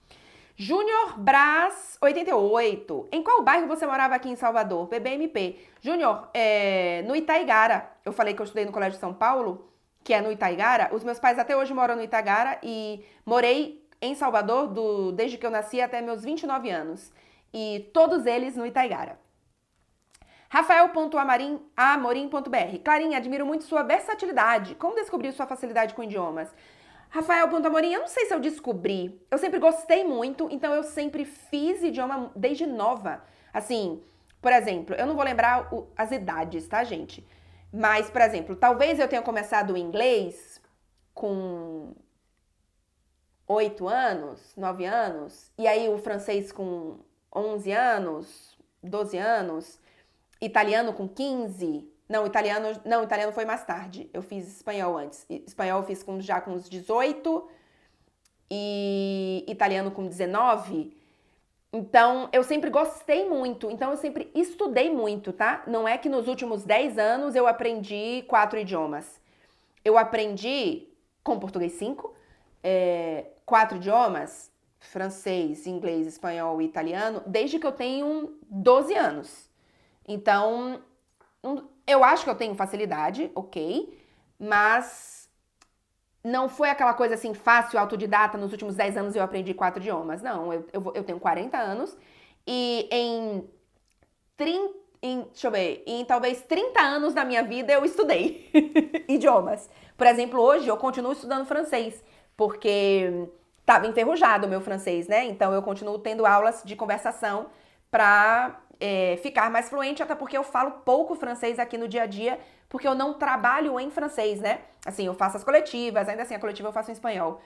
Júnior Brás 88. Em qual bairro você morava aqui em Salvador? PBMP. Júnior, no Itaigara. Eu falei que eu estudei no Colégio de São Paulo, que é no Itaigara. Os meus pais até hoje moram no Itaigara e morei em Salvador desde que eu nasci até meus 29 anos. E todos eles no Itaigara. Rafael.amorim.br. Clarinha, admiro muito sua versatilidade. Como descobriu sua facilidade com idiomas? Rafael.amorim, eu não sei se eu descobri. Eu sempre gostei muito, então eu sempre fiz idioma desde nova. Assim, por exemplo, eu não vou lembrar as idades, tá, gente? Mas, por exemplo, talvez eu tenha começado o inglês com 8 anos, 9 anos, e aí o francês com 11 anos, 12 anos, italiano com 15. Não, italiano foi mais tarde. Eu fiz espanhol antes. Espanhol eu fiz já com uns 18 e italiano com 19. Então, eu sempre gostei muito. Então, eu sempre estudei muito, tá? Não é que nos últimos 10 anos eu aprendi 4 idiomas. Eu aprendi com português 5, 4 idiomas, francês, inglês, espanhol e italiano, desde que eu tenho 12 anos. Então, eu acho que eu tenho facilidade, ok, mas não foi aquela coisa assim fácil, autodidata, nos últimos 10 anos eu aprendi 4 idiomas. Não, eu tenho 40 anos e em talvez 30 anos da minha vida eu estudei idiomas. Por exemplo, hoje eu continuo estudando francês, porque estava enferrujado o meu francês, né? Então eu continuo tendo aulas de conversação para ficar mais fluente, até porque eu falo pouco francês aqui no dia a dia, porque eu não trabalho em francês, né? Assim, eu faço as coletivas, ainda assim a coletiva eu faço em espanhol.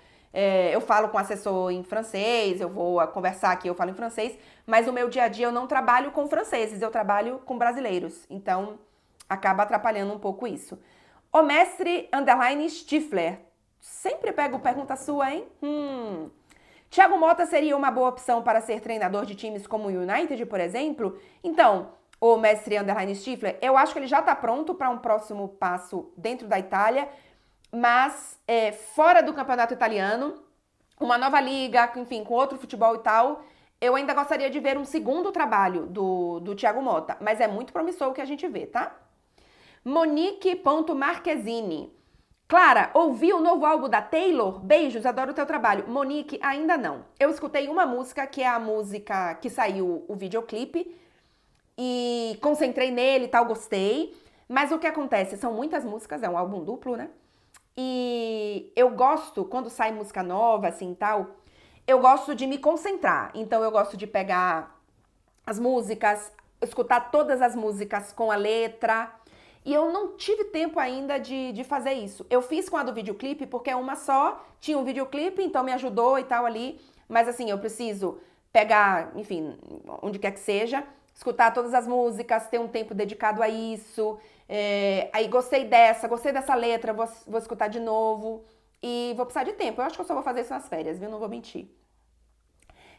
Eu falo com assessor em francês, eu vou conversar aqui, eu falo em francês, mas no meu dia a dia eu não trabalho com franceses, eu trabalho com brasileiros, então acaba atrapalhando um pouco isso. O mestre Stifler, sempre pego pergunta sua, hein? Thiago Motta seria uma boa opção para ser treinador de times como o United, por exemplo? Então, o mestre Stifler, eu acho que ele já está pronto para um próximo passo dentro da Itália, mas fora do campeonato italiano, uma nova liga, enfim, com outro futebol e tal, eu ainda gostaria de ver um segundo trabalho do Thiago Motta, mas é muito promissor o que a gente vê, tá? Monique.marquezine. Clara, ouvi o novo álbum da Taylor? Beijos, adoro o teu trabalho. Monique, ainda não. Eu escutei uma música, que é a música que saiu o videoclipe, e concentrei nele e tal, gostei. Mas o que acontece? São muitas músicas, é um álbum duplo, né? E eu gosto, quando sai música nova, assim, tal, eu gosto de me concentrar. Então eu gosto de pegar as músicas, escutar todas as músicas com a letra. E eu não tive tempo ainda de fazer isso. Eu fiz com a do videoclipe, porque é uma só, tinha um videoclipe, então me ajudou e tal ali. Mas assim, eu preciso pegar, enfim, onde quer que seja, escutar todas as músicas, ter um tempo dedicado a isso. Aí gostei dessa letra, vou escutar de novo. E vou precisar de tempo. Eu acho que eu só vou fazer isso nas férias, viu? Não vou mentir.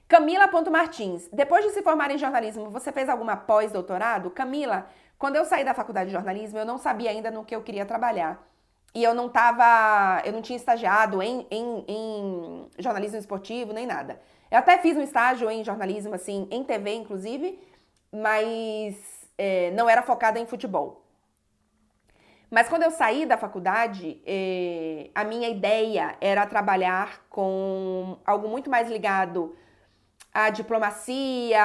Camila.martins, depois de se formar em jornalismo, você fez alguma pós-doutorado? Camila, quando eu saí da faculdade de jornalismo, eu não sabia ainda no que eu queria trabalhar. E eu não tinha estagiado em jornalismo esportivo, nem nada. Eu até fiz um estágio em jornalismo, assim, em TV, inclusive, mas não era focada em futebol. Mas quando eu saí da faculdade, a minha ideia era trabalhar com algo muito mais ligado à diplomacia.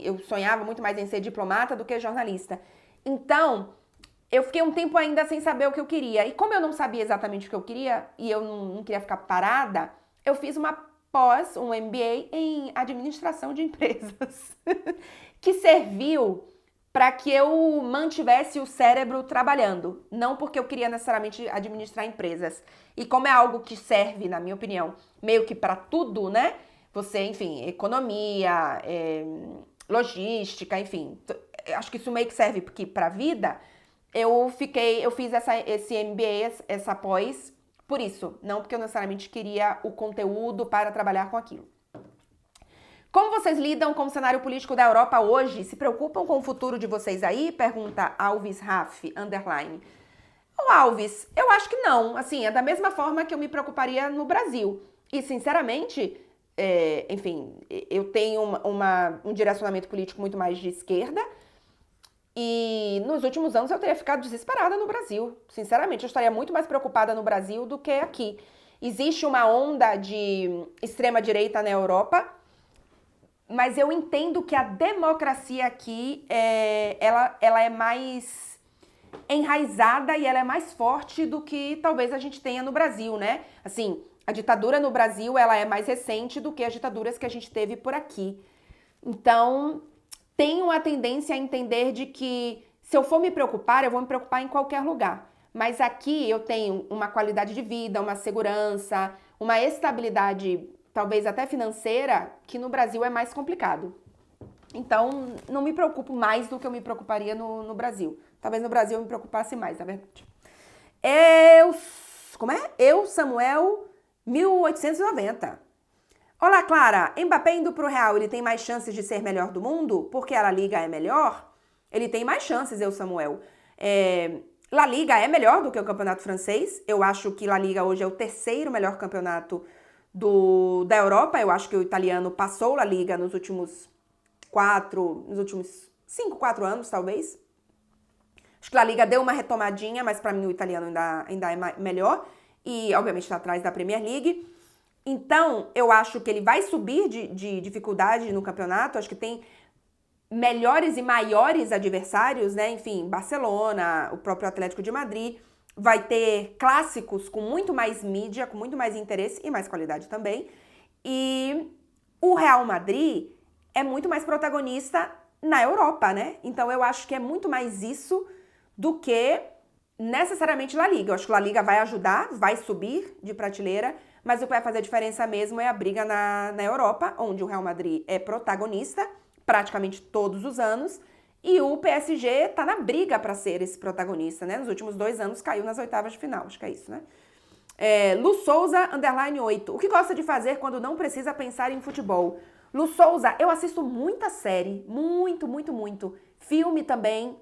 Eu sonhava muito mais em ser diplomata do que jornalista. Então, eu fiquei um tempo ainda sem saber o que eu queria. E como eu não sabia exatamente o que eu queria, e eu não queria ficar parada, eu fiz uma pós, um MBA em administração de empresas, que serviu para que eu mantivesse o cérebro trabalhando, não porque eu queria necessariamente administrar empresas. E como é algo que serve, na minha opinião, meio que para tudo, né? Você, enfim, economia, logística, enfim, acho que isso meio que serve para a vida. Eu fiz esse MBA, essa pós, por isso, não porque eu necessariamente queria o conteúdo para trabalhar com aquilo. Como vocês lidam com o cenário político da Europa hoje? Se preocupam com o futuro de vocês aí? Pergunta Alves Raff, _. Ô Alves, eu acho que não. Assim, é da mesma forma que eu me preocuparia no Brasil. E, sinceramente, enfim, eu tenho um direcionamento político muito mais de esquerda. E nos últimos anos eu teria ficado desesperada no Brasil. Sinceramente, eu estaria muito mais preocupada no Brasil do que aqui. Existe uma onda de extrema-direita na Europa, mas eu entendo que a democracia aqui, ela é mais enraizada e ela é mais forte do que talvez a gente tenha no Brasil, né? Assim, a ditadura no Brasil, ela é mais recente do que as ditaduras que a gente teve por aqui. Então, tenho a tendência a entender de que se eu for me preocupar, eu vou me preocupar em qualquer lugar. mas aqui eu tenho uma qualidade de vida, uma segurança, uma estabilidade, talvez até financeira, que no Brasil é mais complicado. Então, não me preocupo mais do que eu me preocuparia no Brasil. Talvez no Brasil eu me preocupasse mais, na verdade. Como é? Samuel, 1890. Olá, Clara. Mbappé indo pro Real, ele tem mais chances de ser melhor do mundo? Porque a La Liga é melhor? Ele tem mais chances, Samuel. La Liga é melhor do que o campeonato francês. Eu acho que La Liga hoje é o terceiro melhor campeonato da Europa. Eu acho que o italiano passou La Liga nos últimos 5, 4 anos, talvez. Acho que La Liga deu uma retomadinha, mas para mim o italiano ainda é melhor. E, obviamente, está atrás da Premier League. Então, eu acho que ele vai subir de dificuldade no campeonato. Acho que tem melhores e maiores adversários, né? Enfim, Barcelona, o próprio Atlético de Madrid. Vai ter clássicos com muito mais mídia, com muito mais interesse e mais qualidade também. E o Real Madrid é muito mais protagonista na Europa, né? Então, eu acho que é muito mais isso do que necessariamente La Liga. Eu acho que La Liga vai ajudar, vai subir de prateleira, mas o que vai fazer a diferença mesmo é a briga na Europa, onde o Real Madrid é protagonista praticamente todos os anos, e o PSG tá na briga para ser esse protagonista, né? Nos últimos 2 anos caiu nas oitavas de final, acho que é isso, né? Lu Souza, _8. O que gosta de fazer quando não precisa pensar em futebol? Lu Souza, eu assisto muita série, muito, muito, muito. Filme também,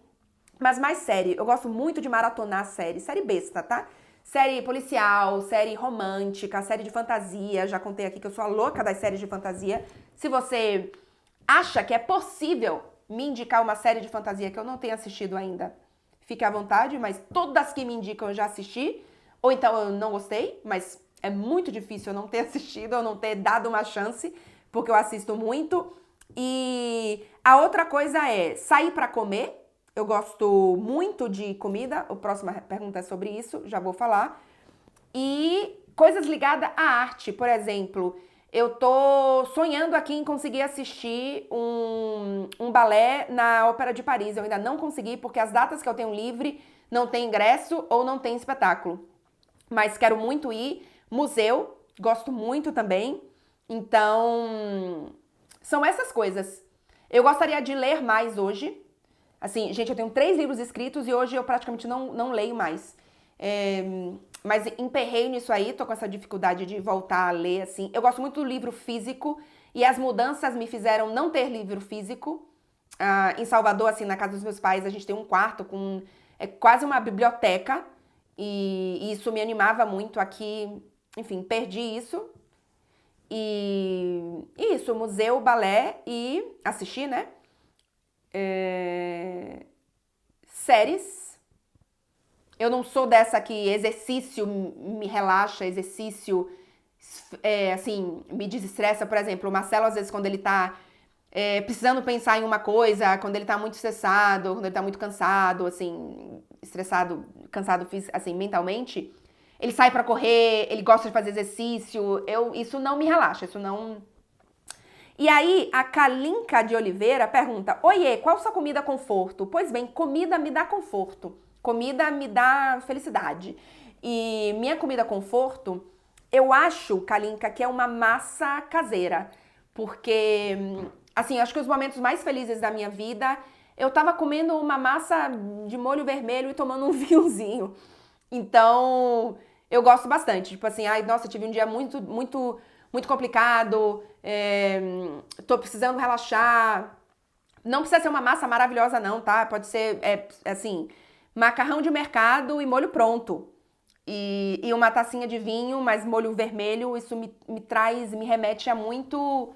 mas mais série. Eu gosto muito de maratonar série besta, tá? Série policial, série romântica, série de fantasia. Já contei aqui que eu sou a louca das séries de fantasia. Se você acha que é possível me indicar uma série de fantasia que eu não tenha assistido ainda, fique à vontade, mas todas que me indicam eu já assisti. Ou então eu não gostei, mas é muito difícil eu não ter assistido, eu não ter dado uma chance, porque eu assisto muito. E a outra coisa é sair pra comer. Eu gosto muito de comida, a próxima pergunta é sobre isso, já vou falar. E coisas ligadas à arte, por exemplo, eu tô sonhando aqui em conseguir assistir um balé na Ópera de Paris. Eu ainda não consegui, porque as datas que eu tenho livre não tem ingresso ou não tem espetáculo. Mas quero muito ir. Museu, gosto muito também. Então, são essas coisas. Eu gostaria de ler mais hoje. Assim, gente, eu tenho 3 livros escritos e hoje eu praticamente não leio mais. Mas emperrei nisso aí, tô com essa dificuldade de voltar a ler, assim. Eu gosto muito do livro físico e as mudanças me fizeram não ter livro físico. Em Salvador, assim, na casa dos meus pais, a gente tem um quarto com quase uma biblioteca e isso me animava muito aqui. Enfim, perdi isso. E isso, museu, balé e assistir, né? Séries. Eu não sou dessa que exercício me relaxa, exercício, assim, me desestressa. Por exemplo, o Marcelo, às vezes, quando ele tá precisando pensar em uma coisa, quando ele tá muito estressado, quando ele tá muito cansado, assim, estressado, cansado, assim, mentalmente, ele sai pra correr, ele gosta de fazer exercício. Isso não me relaxa, isso não... E aí, a Kalinka de Oliveira pergunta: Oiê, qual sua comida conforto? Pois bem, comida me dá conforto. Comida me dá felicidade. E minha comida conforto, eu acho, Kalinka, que é uma massa caseira. Porque, assim, acho que os momentos mais felizes da minha vida, eu tava comendo uma massa de molho vermelho e tomando um vinhozinho. Então, eu gosto bastante. Tipo assim, ai, nossa, tive um dia muito, muito, muito complicado, tô precisando relaxar. Não precisa ser uma massa maravilhosa não, tá? Pode ser, assim, macarrão de mercado e molho pronto. E uma tacinha de vinho, mas molho vermelho, isso me remete a muito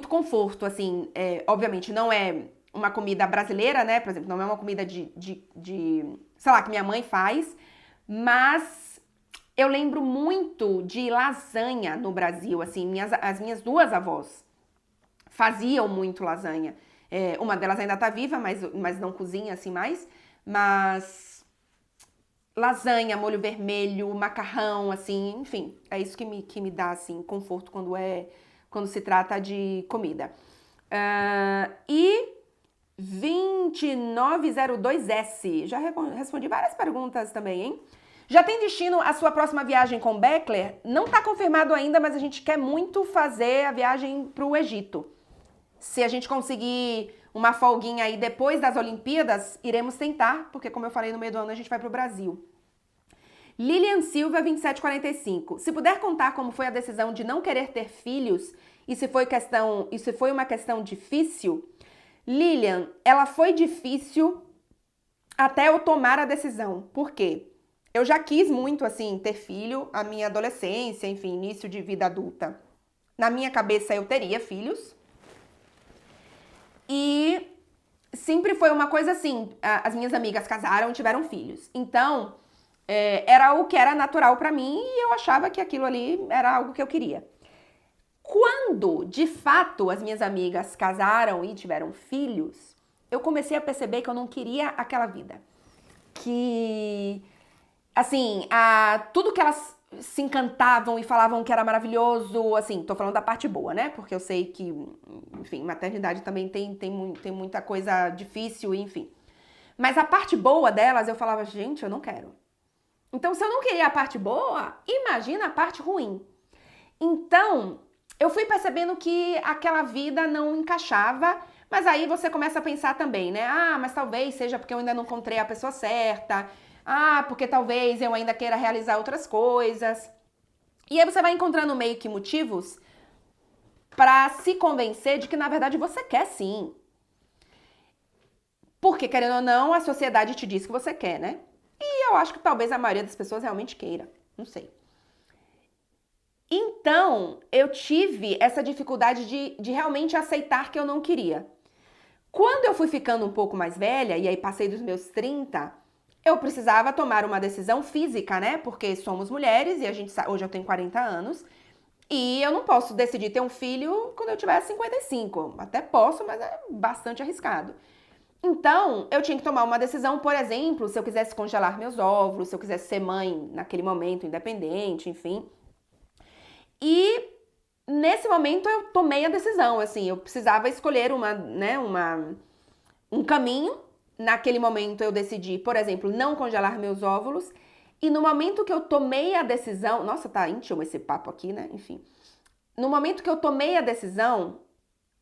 conforto, assim. Obviamente, não é uma comida brasileira, né? Por exemplo, não é uma comida sei lá, que minha mãe faz, mas eu lembro muito de lasanha no Brasil, assim, as minhas 2 avós faziam muito lasanha. Uma delas ainda tá viva, mas não cozinha assim mais, mas lasanha, molho vermelho, macarrão, assim, enfim, é isso que me dá, assim, conforto quando se trata de comida. E 2902S. Já respondi várias perguntas também, hein? Já tem destino a sua próxima viagem com Beckler? Não está confirmado ainda, mas a gente quer muito fazer a viagem para o Egito. Se a gente conseguir uma folguinha aí depois das Olimpíadas, iremos tentar, porque como eu falei, no meio do ano a gente vai para o Brasil. Lilian Silva, 2745. Se puder contar como foi a decisão de não querer ter filhos e se foi uma questão difícil, Lilian, ela foi difícil até eu tomar a decisão. Por quê? Eu já quis muito, assim, ter filho, a minha adolescência, enfim, início de vida adulta. Na minha cabeça eu teria filhos. E sempre foi uma coisa assim, as minhas amigas casaram e tiveram filhos. Então, era o que era natural pra mim e eu achava que aquilo ali era algo que eu queria. Quando, de fato, as minhas amigas casaram e tiveram filhos, eu comecei a perceber que eu não queria aquela vida. Que, assim, tudo que elas se encantavam e falavam que era maravilhoso, assim, tô falando da parte boa, né? Porque eu sei que, enfim, maternidade também tem muita coisa difícil, enfim. Mas a parte boa delas, eu falava, gente, eu não quero. Então, se eu não queria a parte boa, imagina a parte ruim. Então, eu fui percebendo que aquela vida não encaixava, mas aí você começa a pensar também, né? Mas talvez seja porque eu ainda não encontrei a pessoa certa. Porque talvez eu ainda queira realizar outras coisas. E aí você vai encontrando meio que motivos para se convencer de que na verdade você quer sim. Porque, querendo ou não, a sociedade te diz que você quer, né? E eu acho que talvez a maioria das pessoas realmente queira. Não sei. Então, eu tive essa dificuldade de realmente aceitar que eu não queria. Quando eu fui ficando um pouco mais velha, e aí passei dos meus 30, eu precisava tomar uma decisão física, né? Porque somos mulheres e hoje eu tenho 40 anos. E eu não posso decidir ter um filho quando eu tiver 55. Até posso, mas é bastante arriscado. Então, eu tinha que tomar uma decisão, por exemplo, se eu quisesse congelar meus óvulos, se eu quisesse ser mãe naquele momento, independente, enfim. E nesse momento eu tomei a decisão, assim, eu precisava escolher um caminho. Naquele momento eu decidi, por exemplo, não congelar meus óvulos. E no momento que eu tomei a decisão... Nossa, tá íntimo esse papo aqui, né? Enfim. No momento que eu tomei a decisão,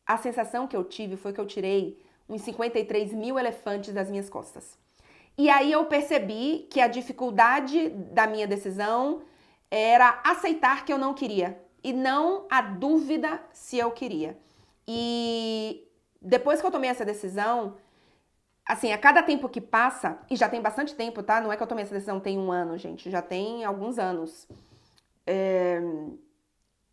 a sensação que eu tive foi que eu tirei uns 53 mil elefantes das minhas costas. E aí eu percebi que a dificuldade da minha decisão era aceitar que eu não queria. E não a dúvida se eu queria. E depois que eu tomei essa decisão... Assim, a cada tempo que passa, e já tem bastante tempo, tá? Não é que eu tomei essa decisão tem um ano, gente. Já tem alguns anos.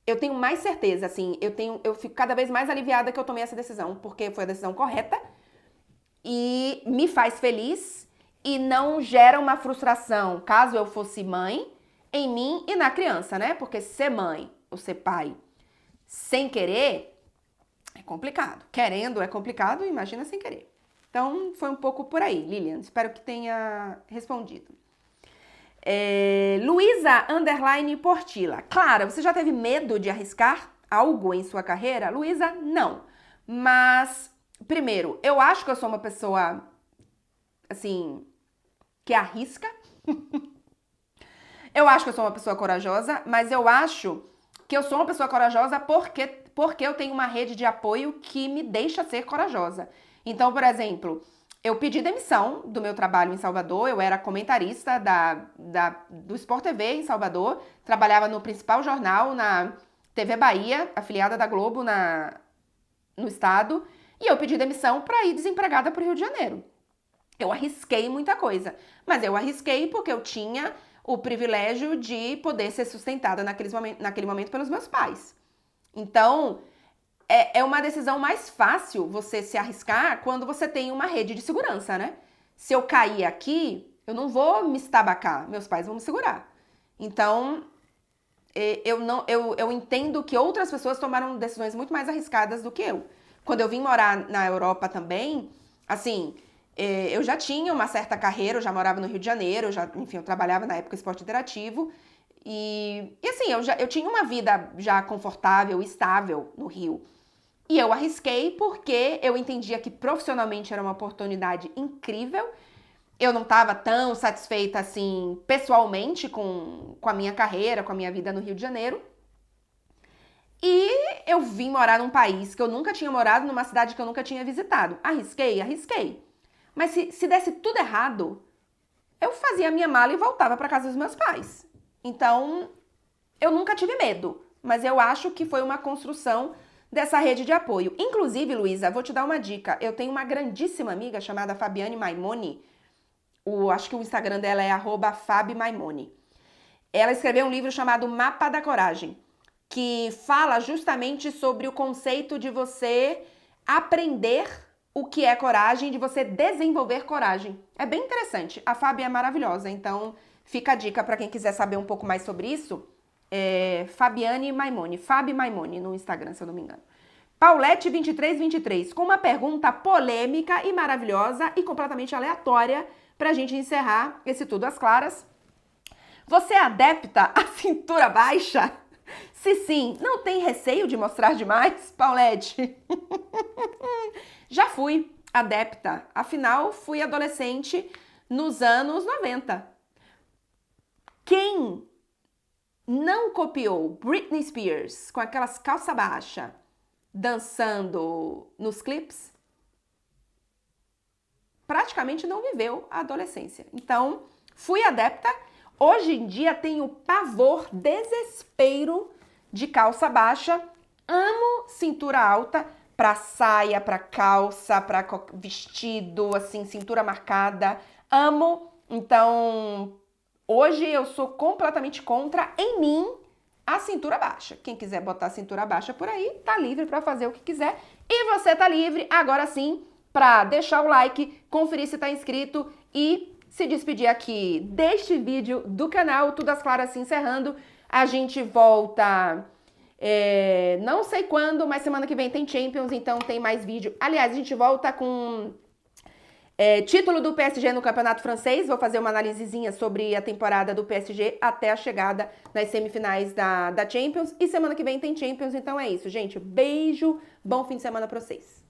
Eu tenho mais certeza, assim. Eu fico cada vez mais aliviada que eu tomei essa decisão. Porque foi a decisão correta. E me faz feliz. E não gera uma frustração, caso eu fosse mãe, em mim e na criança, né? Porque ser mãe ou ser pai sem querer é complicado. Querendo é complicado, imagina sem querer. Então, foi um pouco por aí, Lilian. Espero que tenha respondido. Luísa _Portila. Clara, você já teve medo de arriscar algo em sua carreira? Luísa, não. Mas, primeiro, eu acho que eu sou uma pessoa, assim, que arrisca. Eu acho que eu sou uma pessoa corajosa, mas eu acho que eu sou uma pessoa corajosa porque eu tenho uma rede de apoio que me deixa ser corajosa. Então, por exemplo, eu pedi demissão do meu trabalho em Salvador, eu era comentarista do Sport TV em Salvador, trabalhava no principal jornal, na TV Bahia, afiliada da Globo no estado, e eu pedi demissão para ir desempregada para o Rio de Janeiro. Eu arrisquei muita coisa, mas eu arrisquei porque eu tinha o privilégio de poder ser sustentada naquele momento pelos meus pais. Então... É uma decisão mais fácil você se arriscar quando você tem uma rede de segurança, né? Se eu cair aqui, eu não vou me estabacar, meus pais vão me segurar. Então, eu entendo que outras pessoas tomaram decisões muito mais arriscadas do que eu. Quando eu vim morar na Europa também, assim, eu já tinha uma certa carreira, eu já morava no Rio de Janeiro, enfim, eu trabalhava na época em esporte interativo. E assim, eu tinha uma vida já confortável, estável no Rio. E eu arrisquei porque eu entendia que profissionalmente era uma oportunidade incrível. Eu não estava tão satisfeita assim pessoalmente com a minha carreira, com a minha vida no Rio de Janeiro. E eu vim morar num país que eu nunca tinha morado, numa cidade que eu nunca tinha visitado. Arrisquei, arrisquei. Mas se desse tudo errado, eu fazia a minha mala e voltava para casa dos meus pais. Então, eu nunca tive medo, mas eu acho que foi uma construção dessa rede de apoio. Inclusive, Luísa, vou te dar uma dica. Eu tenho uma grandíssima amiga chamada Fabiane Maimoni. Acho que o Instagram dela é @FabiMaimoni. Ela escreveu um livro chamado Mapa da Coragem, que fala justamente sobre o conceito de você aprender o que é coragem, de você desenvolver coragem. É bem interessante. A Fabi é maravilhosa, então fica a dica para quem quiser saber um pouco mais sobre isso. Fabiane Maimoni, Fabi Maimoni no Instagram, se eu não me engano. Paulette2323, com uma pergunta polêmica e maravilhosa e completamente aleatória pra gente encerrar esse Tudo às Claras. Você é adepta à cintura baixa? Se sim, não tem receio de mostrar demais, Paulette? Já fui adepta, afinal fui adolescente nos anos 90. Quem não copiou Britney Spears com aquelas calça baixa dançando nos clipes, praticamente não viveu a adolescência. Então, fui adepta. Hoje em dia tenho pavor, desespero de calça baixa. Amo cintura alta para saia, para calça, para vestido, assim, cintura marcada. Amo. Então, hoje eu sou completamente contra, em mim, a cintura baixa. Quem quiser botar a cintura baixa por aí, tá livre para fazer o que quiser. E você tá livre, agora sim, para deixar o like, conferir se tá inscrito e se despedir aqui deste vídeo do canal Tudo às Claras se encerrando. A gente volta, não sei quando, mas semana que vem tem Champions, então tem mais vídeo. Aliás, a gente volta com título do PSG no Campeonato Francês. Vou fazer uma análisezinha sobre a temporada do PSG até a chegada nas semifinais da Champions. E semana que vem tem Champions, então é isso, gente. Beijo, bom fim de semana pra vocês.